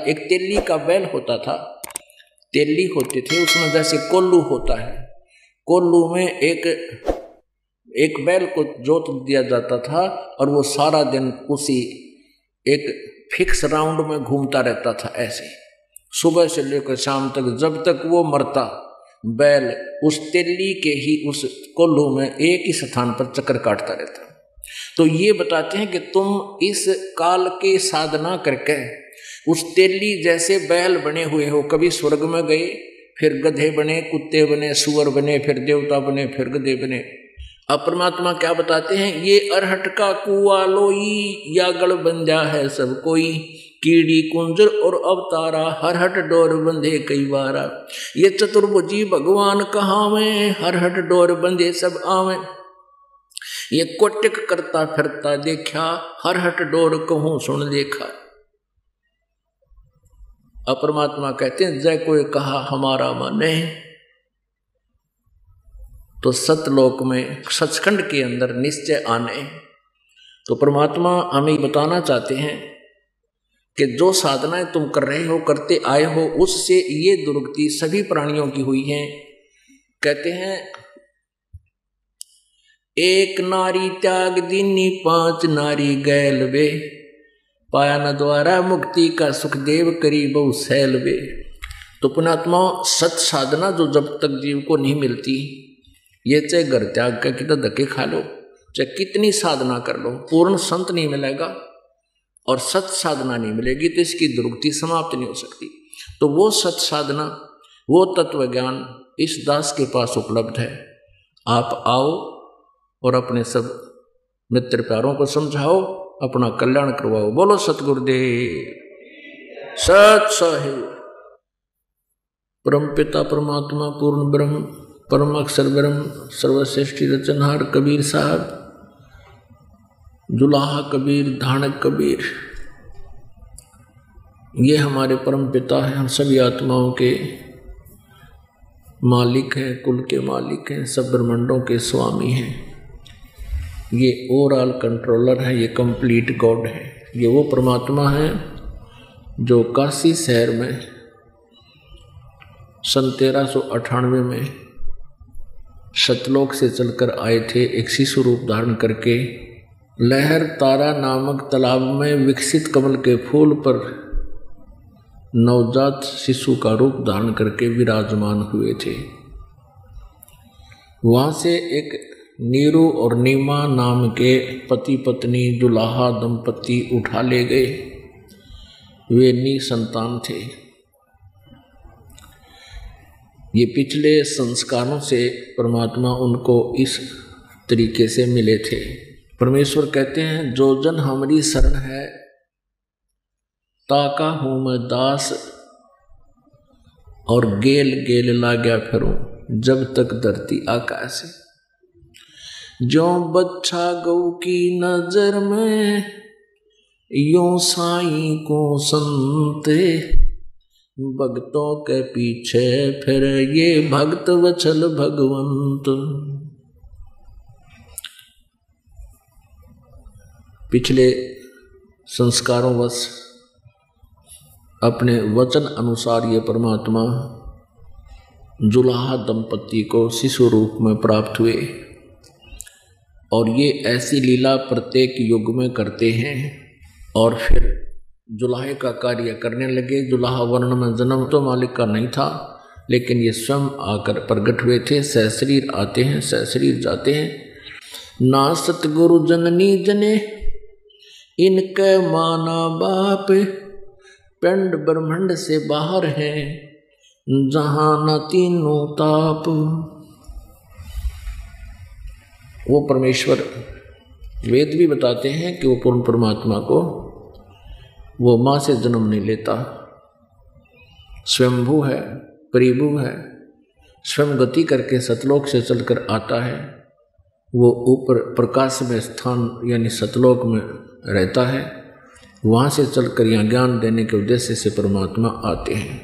एक तेली का बैल होता था, तेली होते थे, उसमें जैसे कोल्लू होता है, कोल्लू में एक बैल को जोत दिया जाता था और वो सारा दिन उसी एक फिक्स राउंड में घूमता रहता था। ऐसे सुबह से लेकर शाम तक, जब तक वो मरता बैल उस तेली के ही उस कोल्लू में एक ही स्थान पर चक्कर काटता रहता। तो ये बताते हैं कि तुम इस काल की साधना करके उस तेली जैसे बैल बने हुए हो, कभी स्वर्ग में गए, फिर गधे बने, कुत्ते बने, सुअर बने, फिर देवता बने, फिर गधे बने। अब परमात्मा क्या बताते हैं, ये अरहट का कुआ लोई या गढ़ बन जा है सब कोई, कीड़ी कुंजर और अवतारा हरहट डोर बंधे कई बारा। ये चतुर्भुजी भगवान कहावे, हरहट डोर बंधे सब आवे। ये कोटिक करता फिरता देखा, हरहट डोर कहूं सुन देखा। अपरमात्मा कहते हैं जय कोई कहा हमारा माने। तो सतलोक में सचखंड के अंदर निश्चय आने। तो परमात्मा हमें बताना चाहते हैं कि जो साधनाएं तुम कर रहे हो, करते आए हो, उससे ये दुर्गति सभी प्राणियों की हुई है। कहते हैं एक नारी त्याग दीनी, 5 नारी गैल वे, पाया न द्वारा मुक्ति का सुखदेव करी बहु सैल वे। तो पुणात्मा सत साधना जो जब तक जीव को नहीं मिलती, ये चाहे घर त्याग का कितना धक्के खा लो, चाहे कितनी साधना कर लो, पूर्ण संत नहीं मिलेगा और सत साधना नहीं मिलेगी तो इसकी दुर्गति समाप्त नहीं हो सकती। तो वो सत साधना, वो तत्व ज्ञान इस दास के पास उपलब्ध है। आप आओ और अपने सब मित्र प्यारों को समझाओ, अपना कल्याण करवाओ। बोलो सतगुरुदेव सत साहिब। परम पिता परमात्मा पूर्ण ब्रह्म परम अक्षर ब्रह्म सर्वश्रेष्ठी रचनहार कबीर साहब, जुलाहा कबीर, धानक कबीर, ये हमारे परम पिता हैं। हम सभी आत्माओं के मालिक हैं, कुल के मालिक हैं, सब ब्रह्मांडों के स्वामी हैं। ये ओवरऑल कंट्रोलर है, ये कंप्लीट गॉड है। ये वो परमात्मा है जो काशी शहर में सन 1398 में सतलोक से चलकर आए थे, एक शिशु रूप धारण करके लहर तारा नामक तालाब में विकसित कमल के फूल पर नवजात शिशु का रूप धारण करके विराजमान हुए थे। वहाँ से एक नीरू और नीमा नाम के पति पत्नी दुल्हा दंपति उठा ले गए। वे निसंतान थे। ये पिछले संस्कारों से परमात्मा उनको इस तरीके से मिले थे। परमेश्वर कहते हैं जो जन हमारी शरण है, ताका हूँ मैं दास, और गेल गेल लाग्या फिरूं जब तक धरती आकाश। जो बच्चा गौ की नजर में, यों साईं को संते, भक्तों के पीछे फिर ये भक्त वत्सल भगवंत। पिछले संस्कारों वश अपने वचन अनुसार ये परमात्मा जुलाहा दंपति को शिशु रूप में प्राप्त हुए और ये ऐसी लीला प्रत्येक युग में करते हैं और फिर जुलाहे का कार्य करने लगे। जुलाहा वर्ण में जन्म तो मालिक का नहीं था, लेकिन ये स्वयं आकर प्रकट हुए थे। सहशरीर आते हैं, सहशरीर जाते हैं। ना सतगुरु जननी जने, इनके माना बाप, पिंड ब्रह्मांड से बाहर है, जहां न तीनों ताप। वो परमेश्वर वेद भी बताते हैं कि वो पूर्ण परमात्मा को वो माँ से जन्म नहीं लेता, स्वयंभू है, परिभू है, स्वयं गति करके सतलोक से चलकर आता है। वो ऊपर प्रकाश में स्थान यानी सतलोक में रहता है, वहाँ से चलकर यहाँ ज्ञान देने के उद्देश्य से परमात्मा आते हैं।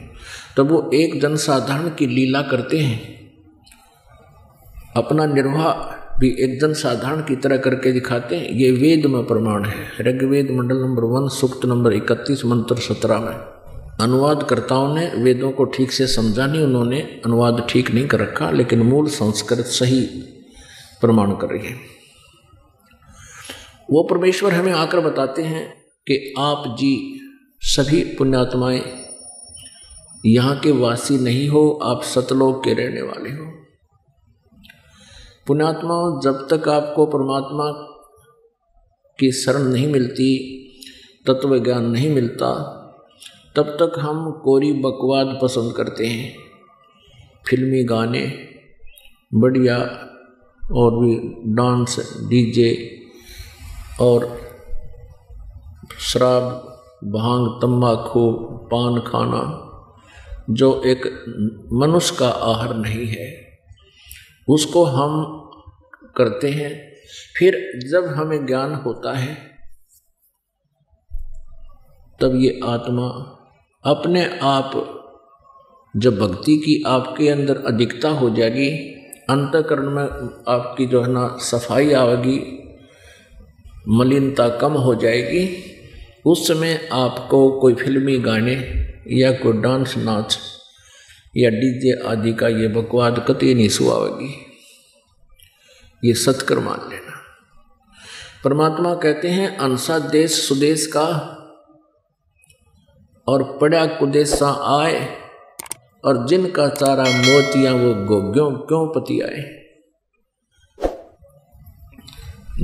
तब वो एक जनसाधारण की लीला करते हैं, अपना निर्वाह भी एक जनसाधारण की तरह करके दिखाते हैं। ये वेद में प्रमाण है। ऋग्वेद मंडल नंबर 1 सूक्त नंबर 31 मंत्र 17 में अनुवादकर्ताओं ने वेदों को ठीक से समझा नहीं, उन्होंने अनुवाद ठीक नहीं कर रखा, लेकिन मूल संस्कृत सही प्रमाण कर रही है। वो परमेश्वर हमें आकर बताते हैं कि आप जी सभी पुण्यात्माएं यहाँ के वासी नहीं हो, आप सतलोक के रहने वाले हो। पुण्यात्माओं, जब तक आपको परमात्मा की शरण नहीं मिलती, तत्व ज्ञान नहीं मिलता, तब तक हम कोरी बकवाद पसंद करते हैं। फिल्मी गाने, बढ़िया और भी डांस, डीजे और शराब, भांग, तंबाकू, पान खाना, जो एक मनुष्य का आहार नहीं है, उसको हम करते हैं। फिर जब हमें ज्ञान होता है तब ये आत्मा अपने आप, जब भक्ति की आपके अंदर अधिकता हो जाएगी, अंतःकरण में आपकी जो है ना सफाई आएगी, मलिनता कम हो जाएगी, उस समय आपको कोई फिल्मी गाने या कोई डांस नाच या डीजे आदि का ये बकवाद कतई नहीं सुहावेगी। ये सत्कर मान लेना। परमात्मा कहते हैं अंसा देश सुदेश का और पड़ा कुदेशा आए, और जिनका चारा मोतियां वो गोग्यों क्यों पति आए।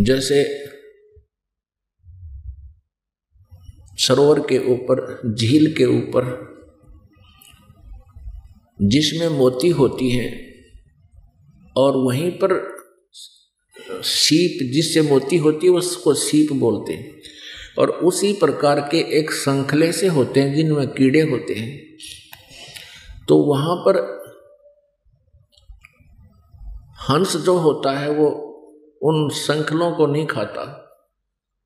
जैसे सरोवर के ऊपर, झील के ऊपर जिसमें मोती होती हैं, और वहीं पर सीप जिससे मोती होती है उसको सीप बोलते हैं, और उसी प्रकार के एक संखले से होते हैं जिनमें कीड़े होते हैं। तो वहाँ पर हंस जो होता है वो उन संखलों को नहीं खाता,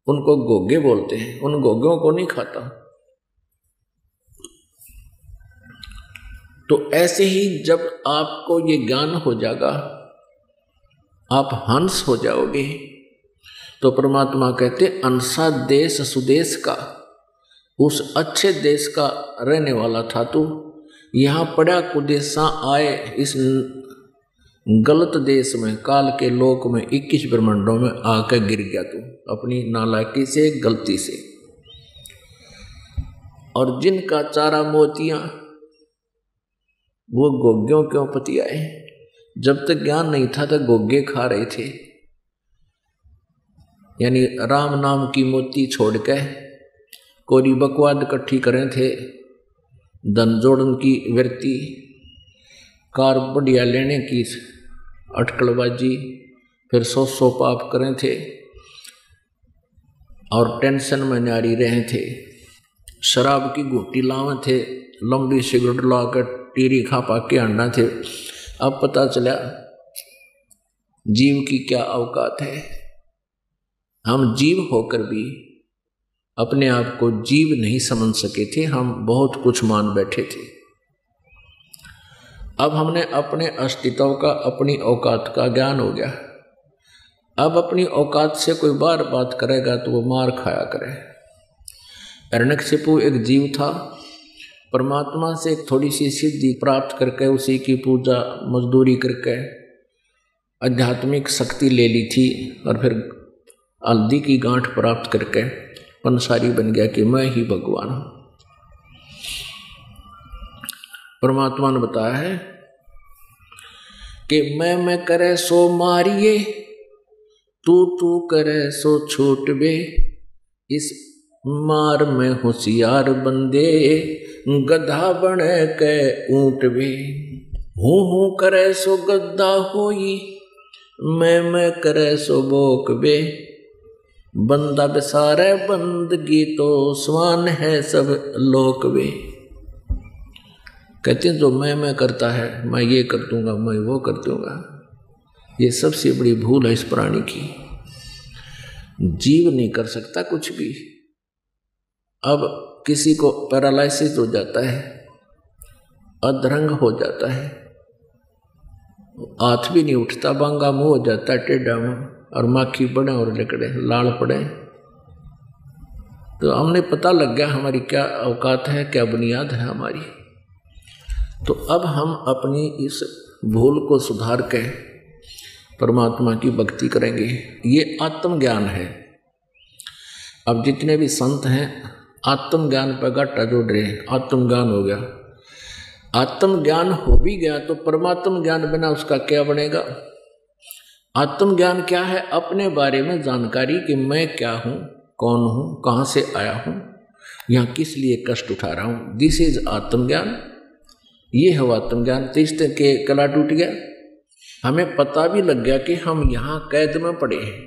उनको गोगे बोलते हैं, उन गोगों को नहीं खाता। तो ऐसे ही जब आपको ये ज्ञान हो जाएगा, आप हंस हो जाओगे। तो परमात्मा कहते अंसा देश सुदेश का, उस अच्छे देश का रहने वाला था तू, यहाँ पड़ा कुदेशा आए, इस गलत देश में, काल के लोक में, 21 ब्रह्मांडों में आकर गिर गया तू अपनी नालायकी से, गलती से। और जिनका चारा मोतियां वो गोग्यों क्यों पति आए। जब तक ज्ञान नहीं था तो गोगे खा रहे थे, यानी राम नाम की मोती छोड़ के कोरी बकवाद इकट्ठी करें थे, धन जोड़न की वृत्ति, कार बढ़िया लेने की अटकलबाजी, फिर सौ पाप करें थे और टेंशन में नारी रहे थे, शराब की घूटी लावे थे, लंबी सिगरेट लाकर टीरी खा पा के आना थे। अब पता चला जीव की क्या औकात है। हम जीव होकर भी अपने आप को जीव नहीं समझ सके थे, हम बहुत कुछ मान बैठे थे। अब हमने अपने अस्तित्व का, अपनी औकात का ज्ञान हो गया। अब अपनी औकात से कोई बार बात करेगा तो वो मार खाया करे। हिरण्यकशिपु एक जीव था, परमात्मा से एक थोड़ी सी सिद्धि प्राप्त करके उसी की पूजा मजदूरी करके आध्यात्मिक शक्ति ले ली थी, और फिर हल्दी की गांठ प्राप्त करके पंसारी बन गया कि मैं ही भगवान हूं। परमात्मा ने बताया है कि मैं करे सो मारिए, तू करे सो छूट बे, इस मार में होशियार बंदे, गधा बने के ऊंट बे। हूँ करे सो गद्दा होई, मैं करे सो बोक बे, बंदा बेसारे बंदगी तो स्वान है सब लोक बे। कहते हैं जो मैं करता है, मैं ये कर दूंगा, मैं वो कर दूंगा, ये सबसे बड़ी भूल है इस प्राणी की। जीव नहीं कर सकता कुछ भी। अब किसी को पैरालिसिस हो जाता है, अधरंग हो जाता है, हाथ भी नहीं उठता, बांगा मुंह हो जाता है टेढ़ा मुंह, और माखी बड़े और लिकड़े लाल पड़े, तो हमने पता लग गया हमारी क्या औकात है, क्या बुनियाद है हमारी। तो अब हम अपनी इस भूल को सुधार के परमात्मा की भक्ति करेंगे। ये आत्मज्ञान है। अब जितने भी संत हैं आत्मज्ञान पर घाटा जोड़ रहे हैं। आत्मज्ञान हो गया, आत्मज्ञान हो भी गया तो परमात्म ज्ञान बिना उसका क्या बनेगा। आत्मज्ञान क्या है? अपने बारे में जानकारी कि मैं क्या हूँ, कौन हूँ, कहाँ से आया हूँ, यहाँ किस लिए कष्ट उठा रहा हूँ। दिस इज आत्मज्ञान। ये है आत्मज्ञान। तो इस तरह के कला टूट गया। हमें पता भी लग गया कि हम यहाँ कैद में पड़े हैं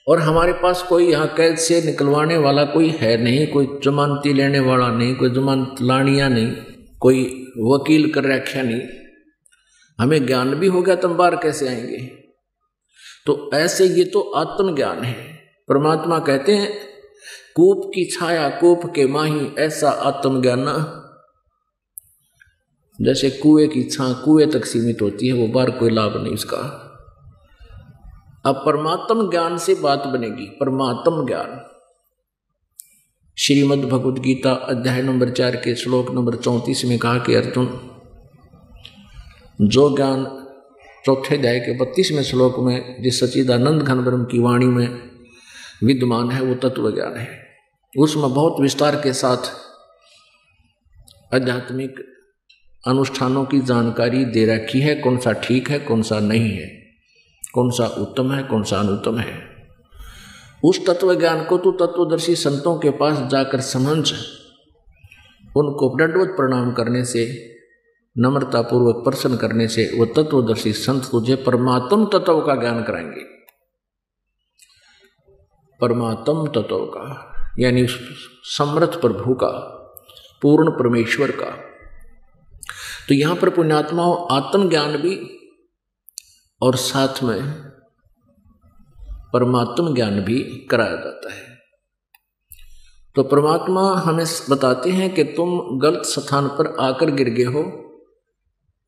और हमारे पास कोई यहाँ कैद से निकलवाने वाला कोई है नहीं, कोई जमानती लेने वाला नहीं, कोई जमानत लानिया नहीं, कोई वकील कर रखा नहीं। हमें ज्ञान भी हो गया तो हम बाहर कैसे आएंगे। तो ऐसे ये तो आत्मज्ञान है। परमात्मा कहते हैं कूप की छाया कूप के माही, ऐसा आत्मज्ञान। जैसे कुएं की छां कुएं तक सीमित होती है, वो बाहर कोई लाभ नहीं उसका। अब परमात्म ज्ञान से बात बनेगी। परमात्म ज्ञान श्रीमद् भगवद गीता अध्याय नंबर 4 के श्लोक नंबर 34 में कहा कि अर्जुन, जो ज्ञान चौथे अध्याय के 32वें श्लोक में जिस सच्चिदानंद घन ब्रह्म की वाणी में विद्यमान है वो तत्व ज्ञान है। उसमें बहुत विस्तार के साथ आध्यात्मिक अनुष्ठानों की जानकारी दे रखी है, कौन सा ठीक है, कौन सा नहीं है, कौन सा उत्तम है, कौन सा अनुत्तम है। उस तत्व ज्ञान को तो तत्वदर्शी संतों के पास जाकर समझ, उनको दंडवत प्रणाम करने से, नम्रतापूर्वक प्रश्न करने से वो तत्वदर्शी संत तुझे परमात्म तत्व का ज्ञान कराएंगे। परमात्म तत्व का यानी समर्थ प्रभु का, पूर्ण परमेश्वर का। तो यहां पर पुण्यात्माओं आत्मज्ञान भी और साथ में परमात्म ज्ञान भी कराया जाता है। तो परमात्मा हमें बताते हैं कि तुम गलत स्थान पर आकर गिर गए हो,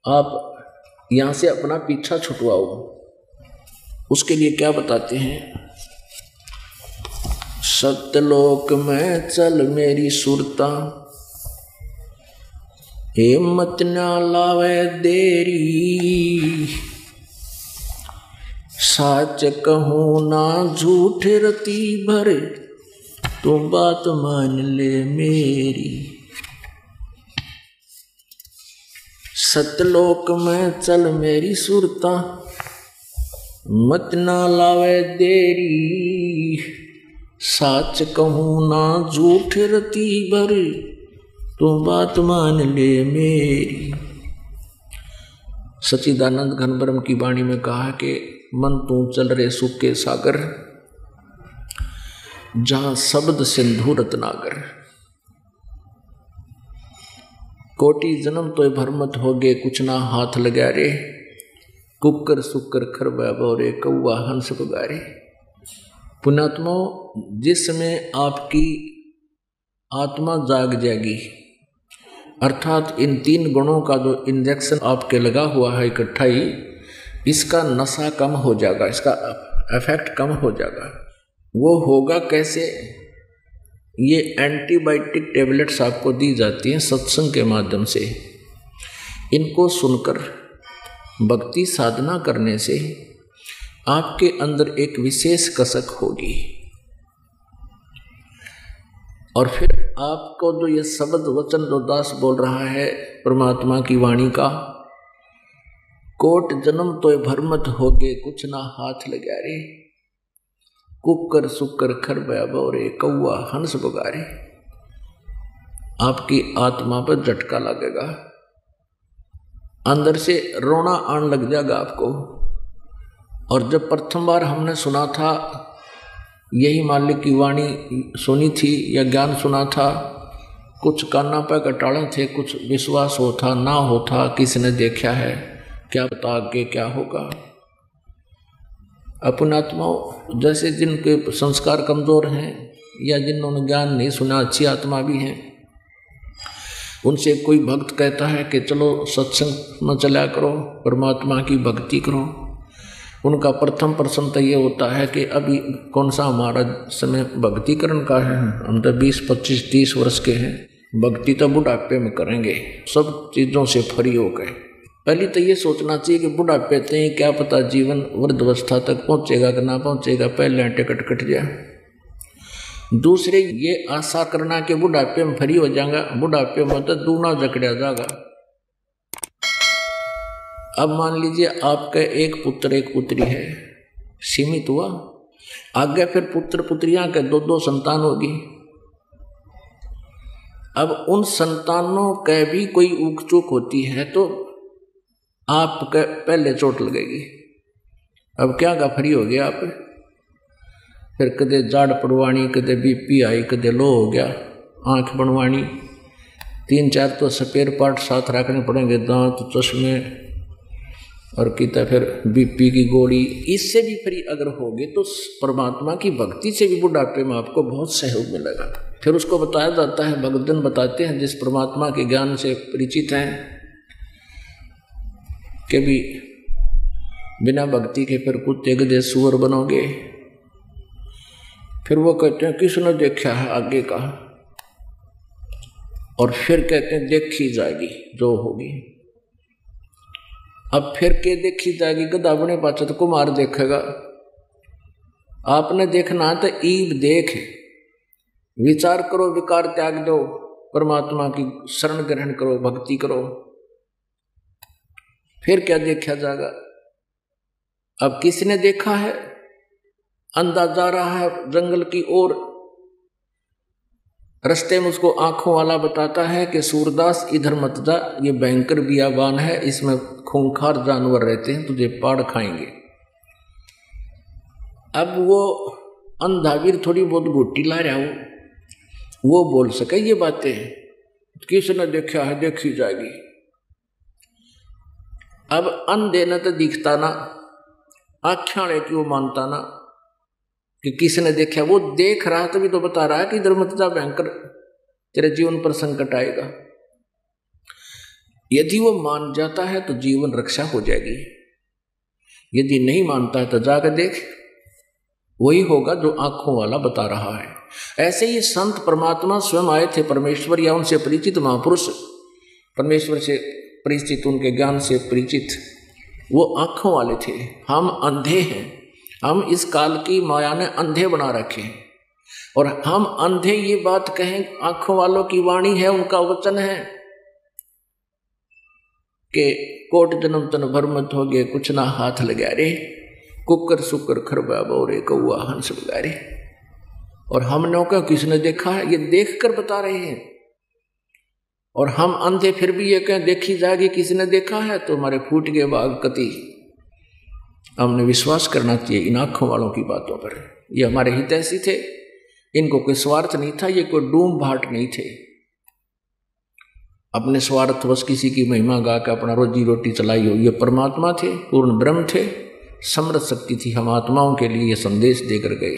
आप यहां से अपना पीछा छुटवाओ। उसके लिए क्या बताते हैं? सत्यलोक में चल मेरी सुरता, हिम्मत ना लावे देरी, साच कहूँ ना झूठ रती भर, तू बात मान ले मेरी। सतलोक में चल मेरी सुरता, मत ना लावे देरी, साच कहूँ ना झूठ रती भर, तू बात मान ले मेरी। सच्चिदानंद घन ब्रह्म की वाणी में कहा कि मन तू चल रे सुख के सागर, जहां शब्द सिंधु रत्नागर, कोटि जन्म तो भरमत हो गए कुछ ना हाथ लगा रे, कुकर सुकर खरबा बोरे कौआ हंस बगारे। पुण्यात्मा, जिस समय आपकी आत्मा जाग जाएगी, अर्थात इन 3 गुणों का जो इंजेक्शन आपके लगा हुआ है इकट्ठा ही, इसका नशा कम हो जाएगा, इसका इफेक्ट कम हो जाएगा। वो होगा कैसे? ये एंटीबायोटिक टेबलेट्स आपको दी जाती हैं सत्संग के माध्यम से। इनको सुनकर भक्ति साधना करने से आपके अंदर एक विशेष कसक होगी और फिर आपको जो ये शब्द वचन जो दास बोल रहा है परमात्मा की वाणी का, कोट जन्म तो भरमत हो गए कुछ ना हाथ लगा रे, कुकर सुकर खरबा बोरे कौआ हंस बगारे, आपकी आत्मा पर झटका लगेगा, अंदर से रोना आने लग जाएगा आपको। और जब प्रथम बार हमने सुना था, यही मालिक की वाणी सुनी थी या ज्ञान सुना था, कुछ काना पे कटाड़े थे, कुछ विश्वास होता ना होता, किसने देखा है, क्या पता आगे क्या होगा। अपन आत्माओं, जैसे जिनके संस्कार कमज़ोर हैं या जिन्होंने ज्ञान नहीं सुना, अच्छी आत्मा भी हैं, उनसे कोई भक्त कहता है कि चलो सत्संग में चला करो, परमात्मा की भक्ति करो, उनका प्रथम प्रश्न तो ये होता है कि अभी कौन सा हमारा समय भक्तिकरण का है, हम तो 20, 25, 30 वर्ष के हैं, भक्ति तो बुढ़ापे में करेंगे, सब चीज़ों से फ्री हो गए। पहले तो ये सोचना चाहिए कि बुढ़ापे तक क्या पता जीवन वृद्धावस्था तक पहुँचेगा कि ना पहुँचेगा, पहले टिकट कट जाए। दूसरे ये आशा करना कि बुढ़ापे में फ्री हो जाएगा, बुढ़ापे में तो दूना जकड़ा जाएगा। अब मान लीजिए आपका एक पुत्र एक पुत्री है, सीमित हुआ, आगे फिर पुत्र पुत्रियां के 2-2 संतान होगी। अब उन संतानों के भी कोई ऊक चूक होती है तो आपके पहले चोट लगेगी। अब क्या का फ्री हो गया आप, फिर कदे जाड़ पड़वानी, कदे बीपी आई, कदे लो हो गया, आंख बनवानी, 3-4 तो स्पेयर पार्ट साथ रखने पड़ेंगे, दांत, चश्मे और कितना फिर बीपी की गोली। इससे भी फ्री अगर होगे तो परमात्मा की भक्ति से भी बुढ़ापे में आपको बहुत सहयोग मिलेगा। फिर उसको बताया जाता है, भगवान बताते हैं जिस परमात्मा के ज्ञान से परिचित हैं कि भी बिना भक्ति के फिर कुत्ते गधे सुअर बनोगे। फिर वो कहते हैं किसने देखा है आगे का, और फिर कहते हैं देखी जाएगी जो होगी। अब फिर के देखी जाएगी, गधा बने पाचा तो कुमार देखेगा। आपने देखना तो ईब देख, विचार करो, विकार त्याग दो, परमात्मा की शरण ग्रहण करो, भक्ति करो, फिर क्या देखा जाएगा। अब किसने देखा है, अंधा जा रहा है जंगल की ओर, रास्ते में उसको आंखों वाला बताता है कि सूरदास इधर मत जा, ये भयंकर बियाबान है, इसमें खूंखार जानवर रहते हैं, तुझे पाड़ खाएंगे। अब वो अंधावीर थोड़ी बहुत घुट्टी ला रहा हो, वो बोल सके ये बातें, किसने देखा है देखी जाएगी। अब अंधे न तो दिखता ना, आख्याड़े की वो मानता ना कि किसने देखा, वो देख रहा तभी तो बता रहा है कि इधर मत जा, भयंकर तेरे जीवन पर संकट आएगा। यदि वो मान जाता है तो जीवन रक्षा हो जाएगी, यदि नहीं मानता है तो जाकर देख, वही होगा जो आंखों वाला बता रहा है। ऐसे ही संत परमात्मा स्वयं आए थे, परमेश्वर या उनसे परिचित महापुरुष, परमेश्वर से परिचित, उनके ज्ञान से परिचित, वो आंखों वाले थे। हम अंधे हैं, हम इस काल की माया ने अंधे बना रखे हैं, और हम अंधे ये बात कहें, आंखों वालों की वाणी है, उनका वचन है कि कोट जन्म तन भर मत हो गए, कुछ ना हाथ लगा रे, कुकर सुकर खरबा बोरे कौआ हंस बगा रे। और हमने क्या किसने देखा है, ये देख कर बता रहे हैं। और हम अंधे फिर भी ये कहें देखी जाएगी, किसने देखा है, तो हमारे फूट गए बाग कति। हमने विश्वास करना चाहिए इन आंखों वालों की बातों पर। ये हमारे हितैषी थे, इनको कोई स्वार्थ नहीं था, ये कोई डूम भाट नहीं थे, अपने स्वार्थवश किसी की महिमा गा के अपना रोजी रोटी चलाई हो। ये परमात्मा थे, पूर्ण ब्रह्म थे, समृद्ध शक्ति थी, हम आत्माओं के लिए ये संदेश देकर गए।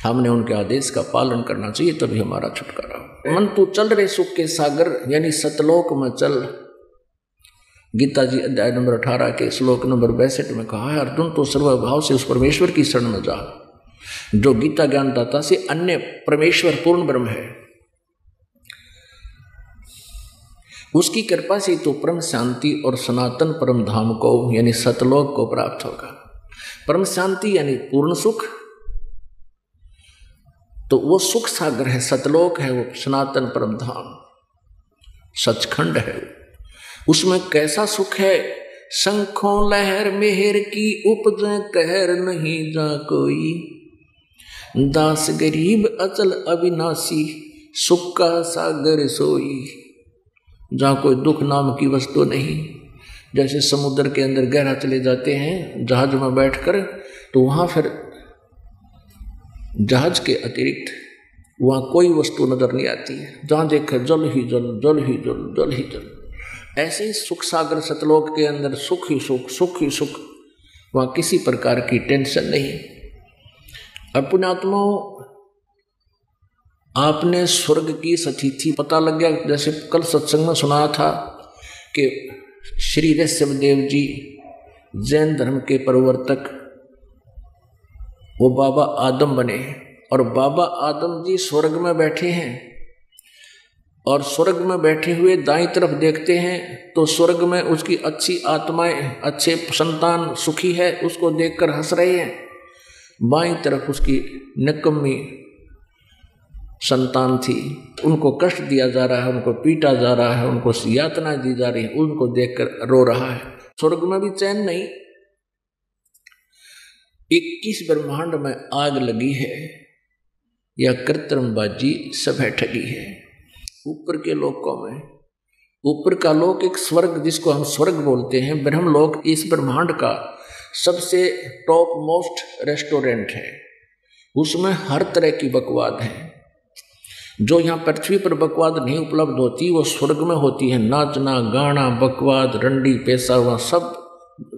हमने उनके आदेश का पालन करना चाहिए, तभी हमारा छुटकारा हो। मन तू चल रे सुख के सागर, यानी सतलोक में चल। गीता जी अध्याय नंबर 18 के श्लोक नंबर 62 में कहा है, अर्जुन तो सर्वभाव से उस परमेश्वर की शरण में जा जो गीता ज्ञानदाता से अन्य परमेश्वर पूर्ण ब्रह्म है। उसकी कृपा से तो परम शांति और सनातन परम धाम को यानी सतलोक को प्राप्त होगा। परम शांति यानी पूर्ण सुख, तो वो सुख सागर है, सतलोक है, वो सनातन परम धाम सचखंड है। उसमें कैसा सुख है, शंखों लहर मेहर की उपजे कहर नहीं जा कोई, दास गरीब अचल अविनाशी सुख का सागर सोई। जहाँ कोई दुख नाम की वस्तु नहीं, जैसे समुद्र के अंदर गहरा चले जाते हैं जहाज में बैठकर, तो वहाँ फिर जहाज के अतिरिक्त वहाँ कोई वस्तु नजर नहीं आती है, जहाँ देखे जल ही जल, जल ही जल, जल ही जल। ऐसे ही सुख सागर सतलोक के अंदर सुख ही सुख, सुख ही सुख, वहाँ किसी प्रकार की टेंशन नहीं। पुण्यात्माओं, आपने स्वर्ग की सतिथि पता लग गया। जैसे कल सत्संग में सुनाया था कि श्री ऋषभदेव जी जैन धर्म के प्रवर्तक वो बाबा आदम बने और बाबा आदम जी स्वर्ग में बैठे हैं और स्वर्ग में बैठे हुए दाईं तरफ देखते हैं तो स्वर्ग में उसकी अच्छी आत्माएं, अच्छे संतान सुखी है, उसको देखकर हंस रहे हैं। बाईं तरफ उसकी निकम्मी संतान थी, उनको कष्ट दिया जा रहा है, उनको पीटा जा रहा है, उनको यातना दी जा रही है, उनको देखकर रो रहा है। स्वर्ग में भी चैन नहीं। 21 ब्रह्मांड में आग लगी है, यह कृत्रिमबाजी सब है, ठगी है। ऊपर के लोकों में, ऊपर का लोक एक स्वर्ग जिसको हम स्वर्ग बोलते हैं, ब्रह्मलोक इस ब्रह्मांड का सबसे टॉप मोस्ट रेस्टोरेंट है। उसमें हर तरह की बकवाद है। जो यहाँ पृथ्वी पर बकवाद नहीं उपलब्ध होती वो स्वर्ग में होती है। नाचना गाना बकवाद रंडी पैसा हुआ सब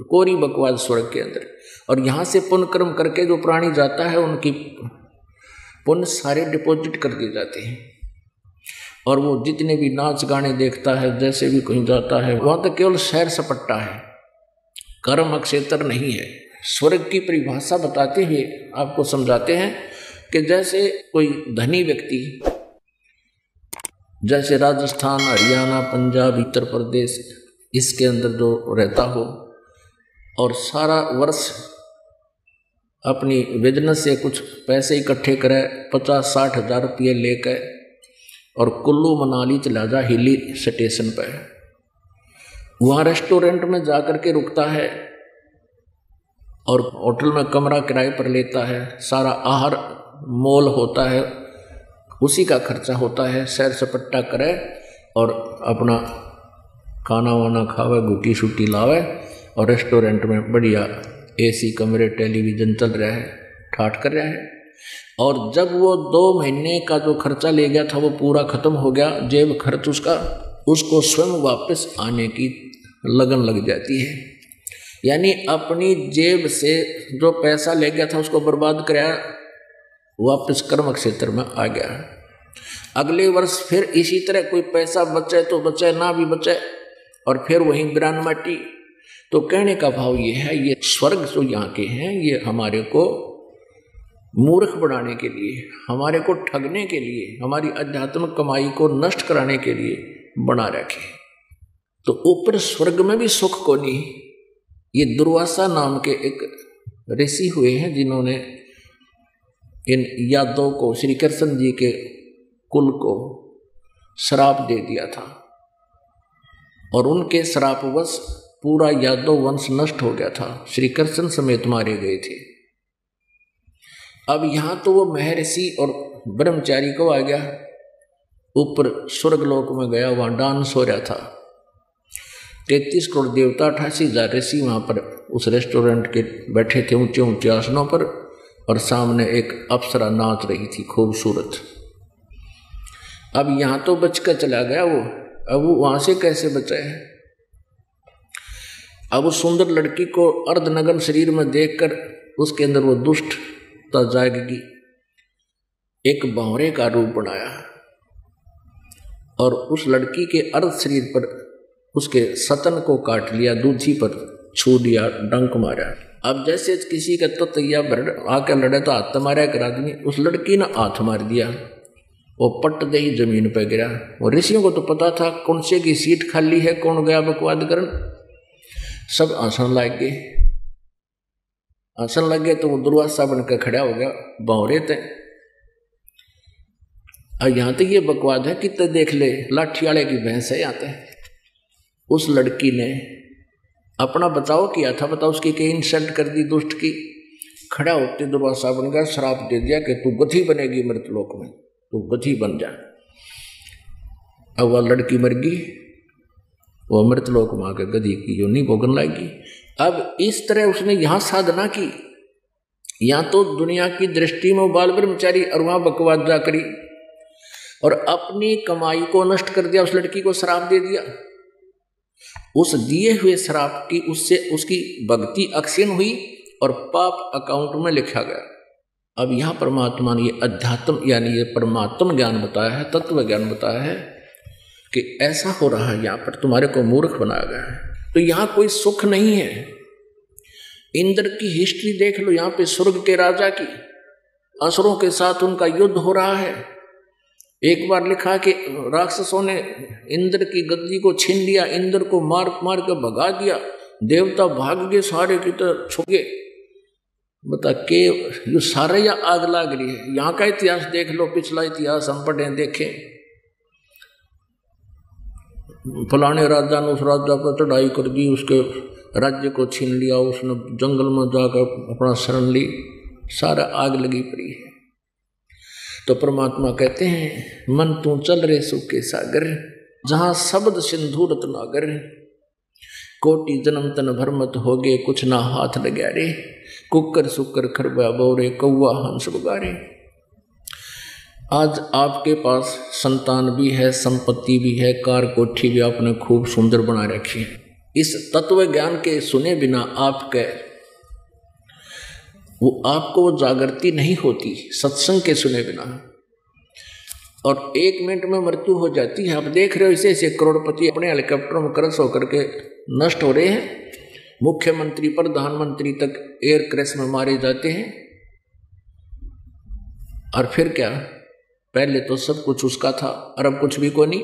कोरी बकवाद स्वर्ग के अंदर। और यहाँ से पुण्य कर्म करके जो प्राणी जाता है उनकी पुण्य सारे डिपॉजिट कर दिए जाते हैं। और वो जितने भी नाच गाने देखता है, जैसे भी कहीं जाता है, वहाँ तो केवल सैर सपट्टा है, कर्म क्षेत्र नहीं है। स्वर्ग की परिभाषा बताते हुए आपको समझाते हैं कि जैसे कोई धनी व्यक्ति, जैसे राजस्थान, हरियाणा, पंजाब, उत्तर प्रदेश, इसके अंदर जो रहता हो और सारा वर्ष अपनी बिजनेस से कुछ पैसे इकट्ठे करे, 50-60 हज़ार रुपये लेकर और कुल्लू मनाली चला जा हिली स्टेशन पर, वहाँ रेस्टोरेंट में जा कर के रुकता है और होटल में कमरा किराए पर लेता है, सारा आहार मोल होता है, उसी का खर्चा होता है, सैर सपट्टा करे और अपना खाना वाना खावे, गुटी शुटी लावे और रेस्टोरेंट में बढ़िया एसी कमरे, टेलीविज़न चल रहा है, ठाठ कर रहा है। और जब वो 2 महीने का जो खर्चा ले गया था वो पूरा खत्म हो गया, जेब खर्च उसका, उसको स्वयं वापस आने की लगन लग जाती है। यानी अपनी जेब से जो पैसा ले गया था उसको बर्बाद कराया, वापस कर्म क्षेत्र में आ गया। अगले वर्ष फिर इसी तरह कोई पैसा बचे तो बचे, ना भी बचे और फिर वहीं बिरान माटी। तो कहने का भाव ये है, ये स्वर्ग जो यहाँ के हैं ये हमारे को मूर्ख बनाने के लिए, हमारे को ठगने के लिए, हमारी आध्यात्मिक कमाई को नष्ट कराने के लिए बना रखे। तो ऊपर स्वर्ग में भी सुख को नहीं। ये दुर्वासा नाम के एक ऋषि हुए हैं जिन्होंने इन यादवों को, श्री कृष्ण जी के कुल को श्राप दे दिया था और उनके श्रापवश पूरा यादव वंश नष्ट हो गया था, श्री कृष्ण समेत मारे गए थे। अब यहाँ तो वो महर्षि और ब्रह्मचारी को आ गया, ऊपर स्वर्गलोक में गया, वहाँ डांस हो रहा था। 33 करोड़ देवता, 88,000 ऋषि वहाँ पर उस रेस्टोरेंट के बैठे थे ऊंचे ऊंचे आसनों पर और सामने एक अप्सरा नाच रही थी खूबसूरत। अब यहाँ तो बच कर चला गया वो, अब वो वहाँ से कैसे बचा है? अब उस सुंदर लड़की को अर्धनग्न शरीर में देखकर उसके अंदर वो दुष्टता जागेगी। एक बावरे का रूप बनाया और उस लड़की के अर्ध शरीर पर उसके सतन को काट लिया, दूधी पर छू दिया, डंक मारा। अब जैसे किसी का ततैया आकर लड़े तो हाथ मारा एक आदमी, उस लड़की ने हाथ मार दिया, वो पट दे ही जमीन पर गिरा। और ऋषियों को तो पता था कौन से की सीट खाली है, कौन गया बकवाद करन। सब आसन लग गए, आसन लग गए तो वो दुर्वासा बनकर खड़ा हो गया, बावरे थे। अब यहाँ तो ये बकवाद है कितने देख ले, लाठी वाले की भैंस है यहाँ पे। उस लड़की ने अपना बचाव किया था, बताओ उसकी कई इंसल्ट कर दी दुष्ट की। खड़ा होते दुर्वासा बन गया, श्राप दे दिया कि तू गधी बनेगी मृतलोक में, तू गधी बन जा। अब वह लड़की मर गई, वो मृतलोक में आकर गधी की जो नहीं भोगन लाएगी। अब इस तरह उसने यहाँ साधना की, यहाँ तो दुनिया की दृष्टि में बाल ब्रह्मचारी और वहाँ बकवाद जा करी और अपनी कमाई को नष्ट कर दिया। उस लड़की को श्राप दे दिया, उस दिए हुए श्राप की उससे उसकी भक्ति अक्षीण हुई और पाप अकाउंट में लिखा गया। अब यहाँ परमात्मा ने ये अध्यात्म यानी ये परमात्म ज्ञान बताया है, तत्व ज्ञान बताया है कि ऐसा हो रहा है, यहाँ पर तुम्हारे को मूर्ख बनाया गया है। तो यहाँ कोई सुख नहीं है, इंद्र की हिस्ट्री देख लो, यहाँ पे स्वर्ग के राजा की असुरों के साथ उनका युद्ध हो रहा है। एक बार लिखा कि राक्षसों ने इंद्र की गद्दी को छीन लिया, इंद्र को मार मार कर भगा दिया, देवता भाग गए सारे की तरह छुप गए। बता के ये सारे या आग लाग रही है। यहाँ का इतिहास देख लो, पिछला इतिहास हम पढ़े देखें, फलाने राजा ने उस राजा पर चढ़ाई कर दी, उसके राज्य को छीन लिया, उसने जंगल में जाकर अपना शरण ली, सारा आग लगी पड़ी है। तो परमात्मा कहते हैं मन तू चल रे सुख के सागर, जहाँ शब्द सिंधु रत्नागर, कोटि जन्म तन भरमत हो गए, कुछ ना हाथ लगा रे, कुकर सुकर खरबा बोरे, कौआ हंस बगारे। आज आपके पास संतान भी है, संपत्ति भी है, कार कोठी भी आपने खूब सुंदर बना रखी है। इस तत्व ज्ञान के सुने बिना आपको वो जागृति नहीं होती, सत्संग के सुने बिना। और 1 मिनट में मृत्यु हो जाती है। आप देख रहे हो ऐसे करोड़पति अपने हेलीकॉप्टर में क्रश होकर के नष्ट हो रहे हैं, मुख्यमंत्री प्रधानमंत्री तक एयर क्रैश में मारे जाते हैं। और फिर क्या, पहले तो सब कुछ उसका था और अब कुछ भी को नहीं,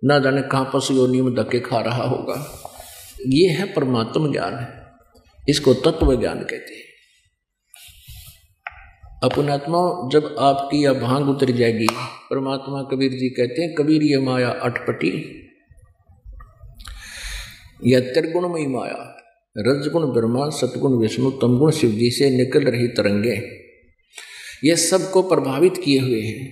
ना जाने कहाँ पशु योनि में धक्के खा रहा होगा। ये है परमात्म ज्ञान, इसको तत्व ज्ञान कहते हैं। अपनात्मा जब आपकी यह भांग उतर जाएगी, परमात्मा कबीर जी कहते हैं कबीर ये माया अटपटी, यह त्रिगुणमयी माया, रजगुण ब्रह्मा, सतगुण विष्णु, तमगुण शिव जी से निकल रही तरंगे, ये सबको प्रभावित किए हुए हैं।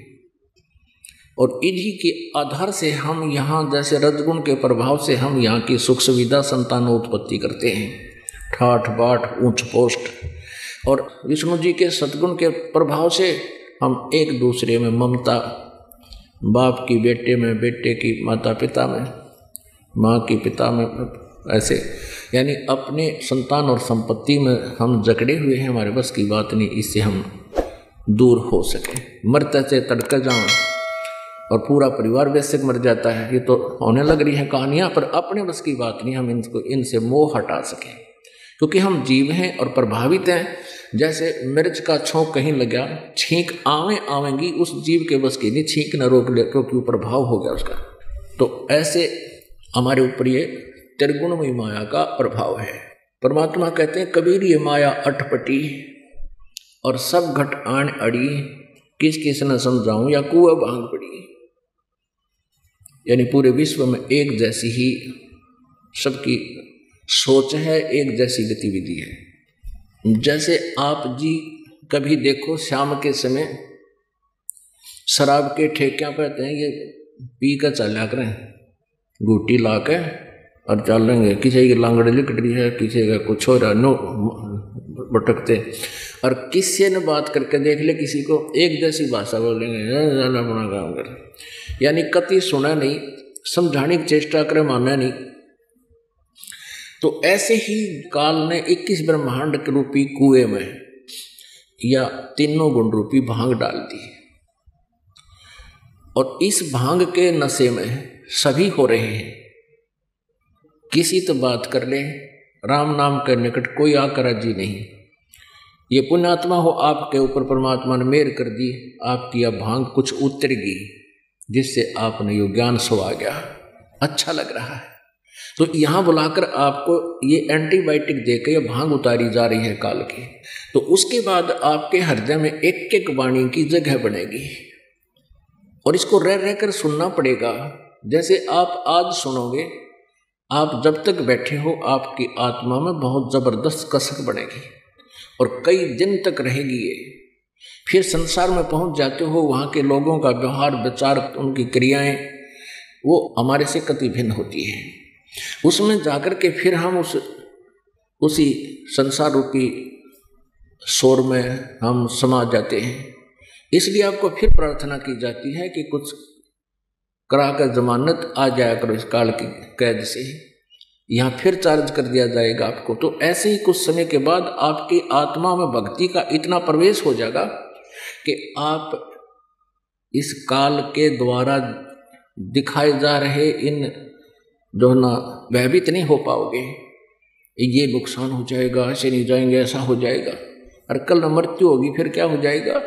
और इन्हीं के आधार से हम यहाँ, जैसे रजगुण के प्रभाव से हम यहाँ की सुख सुविधा संतानोत्पत्ति करते हैं, ठाठ बाट ऊंच पोस्ट। और विष्णु जी के सद्गुण के प्रभाव से हम एक दूसरे में ममता, बाप की बेटे में, बेटे की माता पिता में, माँ की पिता में, ऐसे यानी अपने संतान और संपत्ति में हम जकड़े हुए हैं। हमारे बस की बात नहीं, इससे हम दूर हो सके। मरते से तड़का जाऊँ और पूरा परिवार वैसे मर जाता है, ये तो होने लग रही है कहानियाँ, पर अपने बस की बात नहीं हम इनसे मोह हटा सकें, क्योंकि हम जीव हैं और प्रभावित हैं। जैसे मिर्च का छोंक कहीं लगा, छींक आवेंगी, उस जीव के बस की नहीं, छींक न रोक ले क्योंकि प्रभाव हो गया उसका। तो ऐसे हमारे ऊपर ये त्रिगुणमयी माया का प्रभाव है। परमात्मा कहते हैं कबीर ये माया अटपटी और सब घट आन अड़ी, किस किस न समझाऊं या कुआ भांग पड़ी। यानी पूरे विश्व में एक जैसी ही सबकी सोच है, एक जैसी गतिविधि है। जैसे आप जी कभी देखो शाम के समय शराब के ठेकियां कहते हैं ये पी कर चला करें, घूटी ला के और चल लेंगे, किसी की लांगड़ी लिकट रही है, किसी का कुछ हो रहा, नो भटकते। और किसी ने बात करके देख ले, किसी को एक जैसी भाषा बोलेंगे, जाना अपना काम कर, यानी कति सुना नहीं, समझाने की चेष्टा करे, माना नहीं। तो ऐसे ही काल ने 21 ब्रह्मांड के रूपी कुएं में या तीनों गुण रूपी भांग डाल दी, और इस भांग के नशे में सभी हो रहे हैं। किसी तो बात कर ले, राम नाम के निकट कोई आकर राजी नहीं। ये पुण्यात्मा हो, आपके ऊपर परमात्मा ने मेहर कर दी, आपकी यह भांग कुछ उतरेगी, जिससे आपने यो ज्ञान सो आ गया, अच्छा लग रहा है। तो यहाँ बुलाकर आपको ये एंटीबायोटिक देकर ये भांग उतारी जा रही है काल की। तो उसके बाद आपके हृदय में एक एक वाणी की जगह बनेगी, और इसको रह रहकर सुनना पड़ेगा। जैसे आप आज सुनोगे, आप जब तक बैठे हो आपकी आत्मा में बहुत जबरदस्त कसक बनेगी और कई दिन तक रहेगी ये। फिर संसार में पहुंच जाते हो, वहाँ के लोगों का व्यवहार, विचार, उनकी क्रियाएं वो हमारे से कति भिन्न होती है। उसमें जाकर के फिर हम उसी संसार रूपी शोर में हम समा जाते हैं। इसलिए आपको फिर प्रार्थना की जाती है कि कुछ करा कर जमानत आ जाया करो इस काल की कैद से, यहाँ फिर चार्ज कर दिया जाएगा आपको। तो ऐसे ही कुछ समय के बाद आपकी आत्मा में भक्ति का इतना प्रवेश हो जाएगा कि आप इस काल के द्वारा दिखाए जा रहे इन जो ना भयभीत नहीं हो पाओगे। ये नुकसान हो जाएगा, ऐसे नहीं जाएंगे, ऐसा हो जाएगा, और कल मृत्यु होगी फिर क्या हो जाएगा।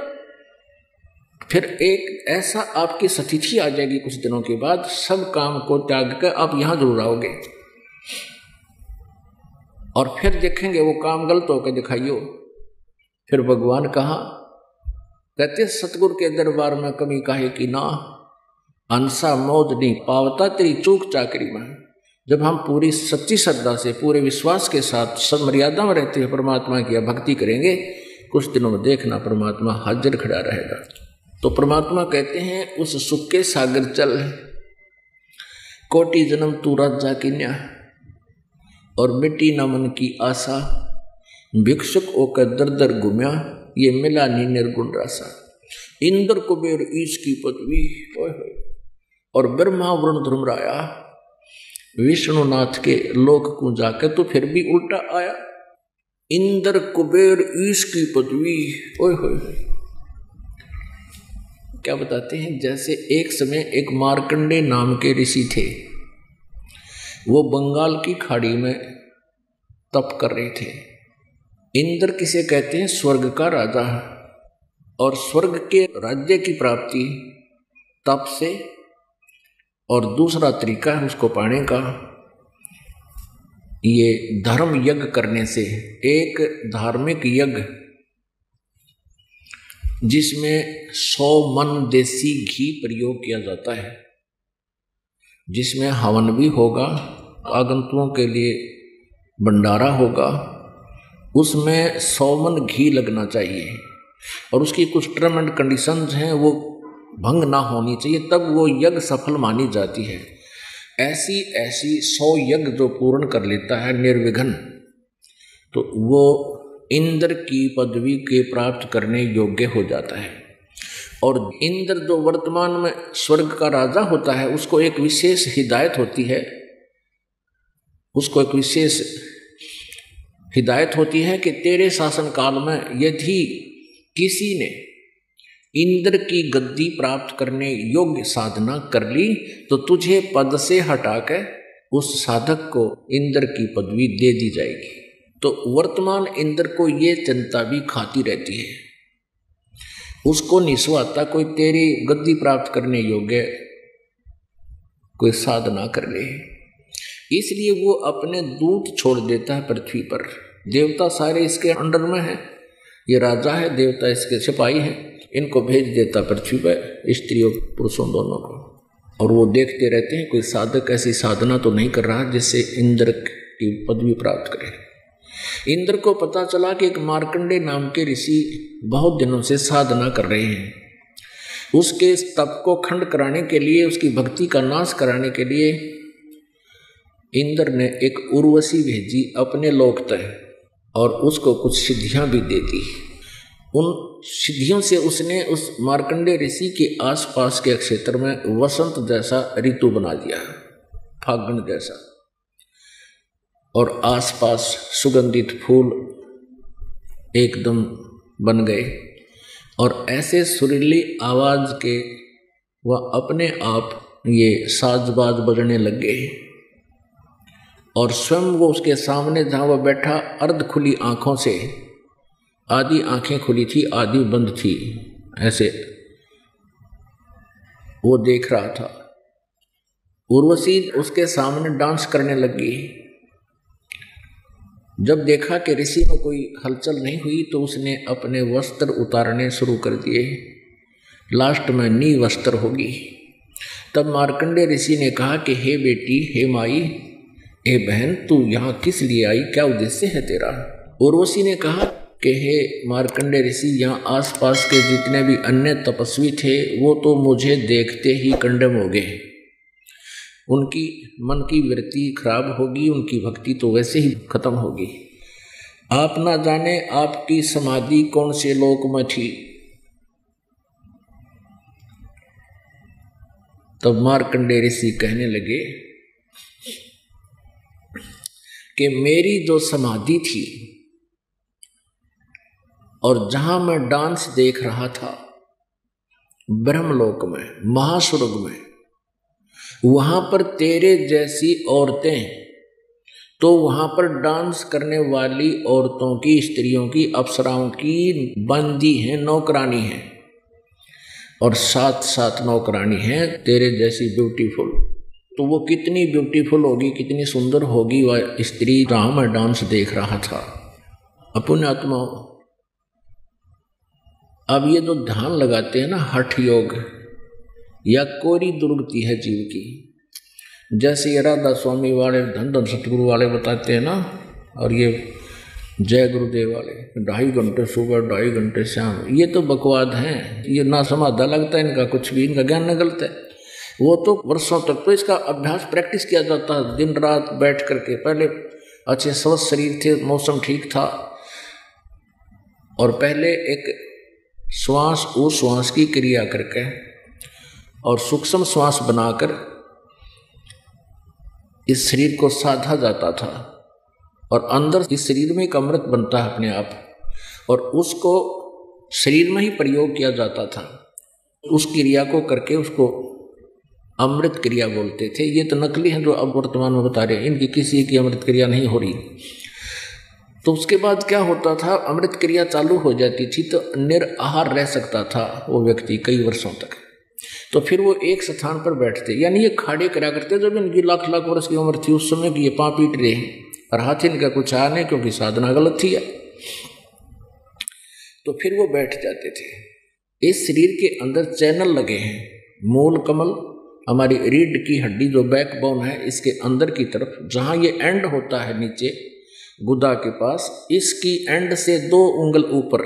फिर एक ऐसा आपकी स्थिति आ जाएगी कुछ दिनों के बाद, सब काम को त्याग कर आप यहां जरूर आओगे और फिर देखेंगे वो काम गलत होकर दिखाइयो। फिर भगवान कहा, कहते सतगुरु के दरबार में कमी काहे की ना, अंसा मौज नहीं पावता तेरी चूक चाकरी में। जब हम पूरी सच्ची श्रद्धा से पूरे विश्वास के साथ सब मर्यादा में रहते हुए परमात्मा की भक्ति करेंगे, कुछ दिनों में देखना परमात्मा हाजिर खड़ा रहेगा। तो परमात्मा कहते हैं उस सुख के सागर चल, कोटि जन्म तू राजा की न्या, और मिट्टी न मन की आशा, भिक्षुक होकर दर दर घूमया, ये मिला नी निर्गुण रासा। इंद्र कुबेर ईश की पदवी, और ब्रह्मा वरुण धर्मराया, विष्णुनाथ के लोक को जाकर तो फिर भी उल्टा आया। इंद्र कुबेर ईश की पदवी, ओए होए। क्या बताते हैं, जैसे एक समय एक मार्कंडे नाम के ऋषि थे, वो बंगाल की खाड़ी में तप कर रहे थे। इंद्र किसे कहते हैं, स्वर्ग का राजा, और स्वर्ग के राज्य की प्राप्ति तप से, और दूसरा तरीका है उसको पाने का ये धर्म यज्ञ करने से। एक धार्मिक यज्ञ जिसमें 100 मन देसी घी प्रयोग किया जाता है, जिसमें हवन भी होगा, आगंतुकों के लिए भंडारा होगा, उसमें 100 मन घी लगना चाहिए, और उसकी कुछ टर्म एंड कंडीशंस हैं, वो भंग ना होनी चाहिए, तब वो यज्ञ सफल मानी जाती है। ऐसी 100 यज्ञ जो पूर्ण कर लेता है निर्विघ्न, तो वो इंद्र की पदवी के प्राप्त करने योग्य हो जाता है। और इंद्र जो वर्तमान में स्वर्ग का राजा होता है, उसको एक विशेष हिदायत होती है, उसको एक विशेष हिदायत होती है कि तेरे शासन काल में यदि किसी ने इंद्र की गद्दी प्राप्त करने योग्य साधना कर ली, तो तुझे पद से हटाकर उस साधक को इंद्र की पदवी दे दी जाएगी। तो वर्तमान इंद्र को ये चिंता भी खाती रहती है, उसको निस्वार्थ कोई तेरी गद्दी प्राप्त करने योग्य कोई साधना कर ले, इसलिए वो अपने दूत छोड़ देता है पृथ्वी पर। देवता सारे इसके अंडर में हैं, ये राजा है, देवता इसके सिपाही हैं, इनको भेज देता पृथ्वी पर, स्त्रियों पुरुषों दोनों को, और वो देखते रहते हैं कोई साधक ऐसी साधना तो नहीं कर रहा जिससे इंद्र की पदवी प्राप्त करे। इंद्र को पता चला कि एक मार्कंडे नाम के ऋषि बहुत दिनों से साधना कर रहे हैं, उसके तप को खंड कराने के लिए, उसकी भक्ति का नाश कराने के लिए इंद्र ने एक उर्वशी भेजी अपने लोक तक, और उसको कुछ सिद्धियां भी दे दी। उन सिद्धियों से उसने उस मार्कंडे ऋषि के आसपास के क्षेत्र में वसंत जैसा ऋतु बना दिया, फागुन जैसा, और आसपास सुगंधित फूल एकदम बन गए, और ऐसे सुरीली आवाज के वह अपने आप ये साजबाज बजने लग गए, और स्वयं वो उसके सामने जहाँ वह बैठा अर्ध खुली आंखों से, आधी आंखें खुली थी आधी बंद थी, ऐसे वो देख रहा था। उर्वशी उसके सामने डांस करने लगी। जब देखा कि ऋषि में कोई हलचल नहीं हुई, तो उसने अपने वस्त्र उतारने शुरू कर दिए, लास्ट में नी वस्त्र होगी। तब मार्कंडे ऋषि ने कहा कि हे बेटी, हे माई, हे बहन, तू यहाँ किस लिए आई, क्या उद्देश्य है तेरा? उर्वशी ने कहा कि हे मार्कंडे ऋषि, यहाँ आसपास के जितने भी अन्य तपस्वी थे वो तो मुझे देखते ही कंडम हो गए, उनकी मन की वृत्ति खराब होगी, उनकी भक्ति तो वैसे ही खत्म होगी। आप ना जाने आपकी समाधि कौन से लोक में थी। तब मार्कंडे ऋषि कहने लगे कि मेरी जो समाधि थी और जहां मैं डांस देख रहा था ब्रह्मलोक में, महास्वर्ग में, वहां पर तेरे जैसी औरतें तो वहां पर डांस करने वाली औरतों की, स्त्रियों की, अप्सराओं की बंदी हैं, नौकरानी हैं, और साथ साथ नौकरानी है तेरे जैसी ब्यूटीफुल। तो वो कितनी ब्यूटीफुल होगी, कितनी सुंदर होगी वह स्त्री जहां मैं डांस देख रहा था। अपुण्य आत्मा, अब ये जो ध्यान लगाते हैं ना, हठ योग या कोरी दुर्गति है जीव की, जैसे ये राधा स्वामी वाले, धन धन सतगुरु वाले बताते हैं ना, और ये जय गुरुदेव वाले 2.5 घंटे सुबह 2.5 घंटे शाम, ये तो बकवाद हैं, ये ना समाधा लगता है इनका, कुछ भी इनका ज्ञान न गलत है। वो तो वर्षों तक तो इसका अभ्यास प्रैक्टिस किया जाता है, दिन रात बैठ करके। पहले अच्छे स्वस्थ शरीर थे, मौसम ठीक था, और पहले एक श्वास उश्वास की क्रिया करके और सूक्ष्म श्वास बनाकर इस शरीर को साधा जाता था, और अंदर इस शरीर में एक अमृत बनता है अपने आप, और उसको शरीर में ही प्रयोग किया जाता था। उस क्रिया को करके उसको अमृत क्रिया बोलते थे। ये तो नकली हैं जो अब वर्तमान में बता रहे हैं, इनकी किसी की अमृत क्रिया नहीं हो रही। तो उसके बाद क्या होता था, अमृत क्रिया चालू हो जाती थी तो निराहार रह सकता था वो व्यक्ति कई वर्षों तक। तो फिर वो एक स्थान पर बैठते, यानी ये खाड़े करा करते, जब इनकी लाख लाख वर्ष की उम्र थी उस समय की, ये पाँव पीट रहे हैं और हाथ इनका कुछ आया नहीं क्योंकि साधना गलत थी। तो फिर वो बैठ जाते थे। इस शरीर के अंदर चैनल लगे हैं, मूल कमल, हमारी रीढ़ की हड्डी जो बैकबोन है, इसके अंदर की तरफ जहाँ ये एंड होता है नीचे गुदा के पास, इसकी एंड से 2 उंगल ऊपर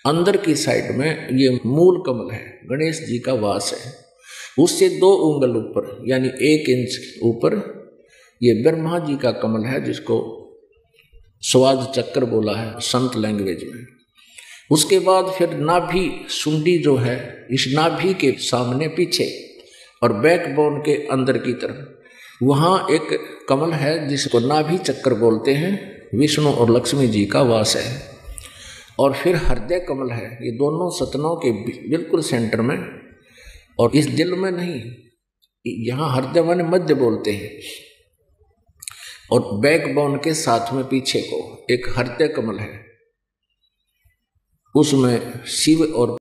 अंदर की साइड में ये मूल कमल है, गणेश जी का वास है। उससे 2 उंगल ऊपर यानी 1 इंच ऊपर ये ब्रह्मा जी का कमल है, जिसको स्वाद चक्र बोला है संत लैंग्वेज में। उसके बाद फिर नाभि सुंडी जो है, इस नाभि के सामने पीछे और बैकबोन के अंदर की तरफ वहाँ एक कमल है जिसको नाभि चक्र बोलते हैं, विष्णु और लक्ष्मी जी का वास है। और फिर हृदय कमल है, ये दोनों सतनों के बिल्कुल सेंटर में, और इस दिल में नहीं, यहाँ हृदय माने मध्य बोलते हैं, और बैकबोन के साथ में पीछे को एक हृदय कमल है, उसमें शिव और